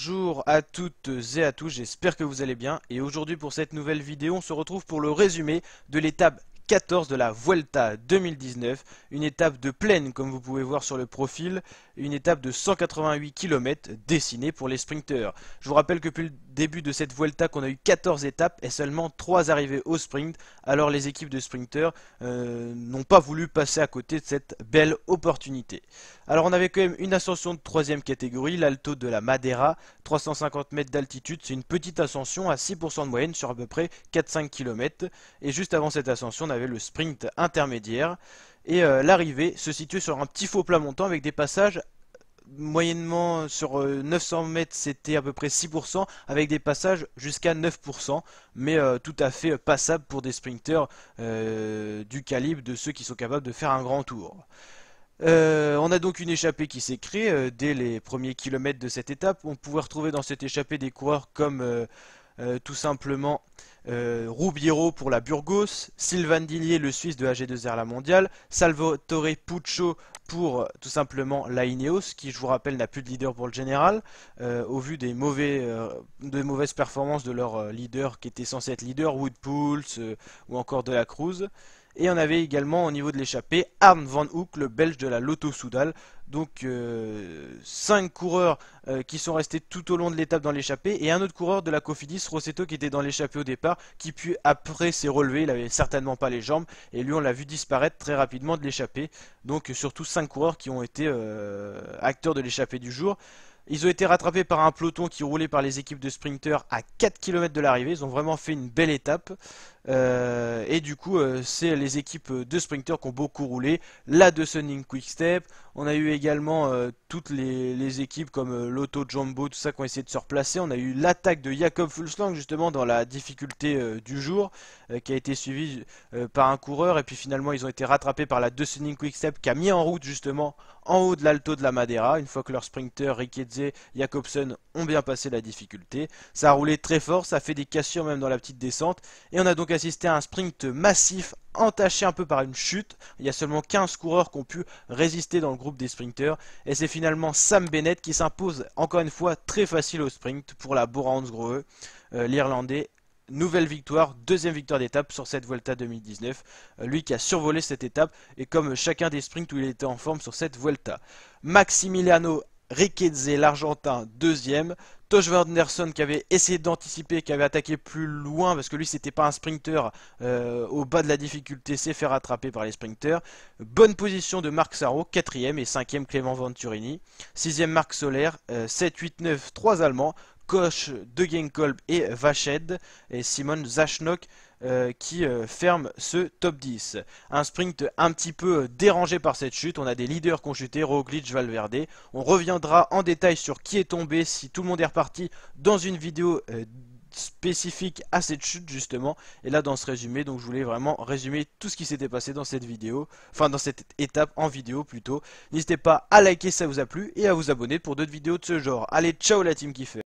Bonjour à toutes et à tous, j'espère que vous allez bien. Et aujourd'hui pour cette nouvelle vidéo, on se retrouve pour le résumé de l'étape 14 de la Vuelta 2019. Une étape de plaine comme vous pouvez voir sur le profil, une étape de 188 km dessinée pour les sprinteurs. Je vous rappelle que depuis le début de cette Vuelta qu'on a eu 14 étapes et seulement 3 arrivées au sprint. Alors les équipes de sprinteurs n'ont pas voulu passer à côté de cette belle opportunité. Alors on avait quand même une ascension de 3ème catégorie, l'Alto de la Madeira, 350 mètres d'altitude, c'est une petite ascension à 6% de moyenne sur à peu près 4-5 km. Et juste avant cette ascension on avait le sprint intermédiaire. Et l'arrivée se situait sur un petit faux plat montant avec des passages moyennement sur 900 mètres c'était à peu près 6% avec des passages jusqu'à 9% mais tout à fait passable pour des sprinteurs du calibre de ceux qui sont capables de faire un grand tour. On a donc une échappée qui s'est créée dès les premiers kilomètres de cette étape. On pouvait retrouver dans cette échappée des coureurs comme tout simplement Rubiero pour la Burgos, Sylvain Dillier le Suisse de AG2R la mondiale, Salvatore Puccio pour tout simplement la Ineos qui je vous rappelle n'a plus de leader pour le général au vu des mauvaises performances de leur leader qui était censé être leader, Wout Poels ou encore De La Cruz. Et on avait également au niveau de l'échappée Arne van Hoek, le belge de la Lotto Soudal. Donc 5 coureurs qui sont restés tout au long de l'étape dans l'échappée et un autre coureur de la Cofidis, Rossetto, qui était dans l'échappée au départ, qui puis après s'est relevé, il avait certainement pas les jambes et lui on l'a vu disparaître très rapidement de l'échappée. Donc surtout 5 coureurs qui ont été acteurs de l'échappée du jour. Ils ont été rattrapés par un peloton qui roulait par les équipes de sprinteurs à 4 km de l'arrivée. Ils ont vraiment fait une belle étape. Et du coup, c'est les équipes de sprinteurs qui ont beaucoup roulé. La de Sunning Quick-Step. On a eu également toutes les équipes comme Lotto Jumbo, tout ça qui ont essayé de se replacer. On a eu l'attaque de Jakob Fuglsang justement dans la difficulté du jour qui a été suivie par un coureur. Et puis finalement, ils ont été rattrapés par la de Sunning Quick-Step qui a mis en route justement en haut de l'Alto de la Madeira. Une fois que leurs sprinteurs Riquetze, Jacobsen ont bien passé la difficulté. Ça a roulé très fort, ça a fait des cassures même dans la petite descente. Et on a donc assisté à un sprint massif entaché un peu par une chute. Il y a seulement 15 coureurs qui ont pu résister dans le groupe des sprinteurs. Et c'est finalement Sam Bennett qui s'impose encore une fois très facile au sprint pour la Bora Hansgrohe, l'Irlandais. Nouvelle victoire, deuxième victoire d'étape sur cette Vuelta 2019. Lui qui a survolé cette étape et comme chacun des sprints où il était en forme sur cette Vuelta. Maximiliano Riquetze, l'Argentin, deuxième. Tosh Vanderson qui avait essayé d'anticiper, qui avait attaqué plus loin parce que lui c'était pas un sprinter au bas de la difficulté, s'est fait rattraper par les sprinters. Bonne position de Marc Sarro, quatrième et cinquième Clément Venturini. Sixième Marc Soler, 7, 8, 9, 3 Allemands. Koch, De Genkolb et Vached et Simon Zachnok qui ferme ce top 10. Un sprint un petit peu dérangé par cette chute. On a des leaders qui ont chuté, Roglic, Valverde. On reviendra en détail sur qui est tombé, si tout le monde est reparti dans une vidéo spécifique à cette chute justement. Et là dans ce résumé, donc je voulais vraiment résumer tout ce qui s'était passé dans cette vidéo, enfin dans cette étape en vidéo plutôt. N'hésitez pas à liker si ça vous a plu et à vous abonner pour d'autres vidéos de ce genre. Allez, ciao la team kiffeur.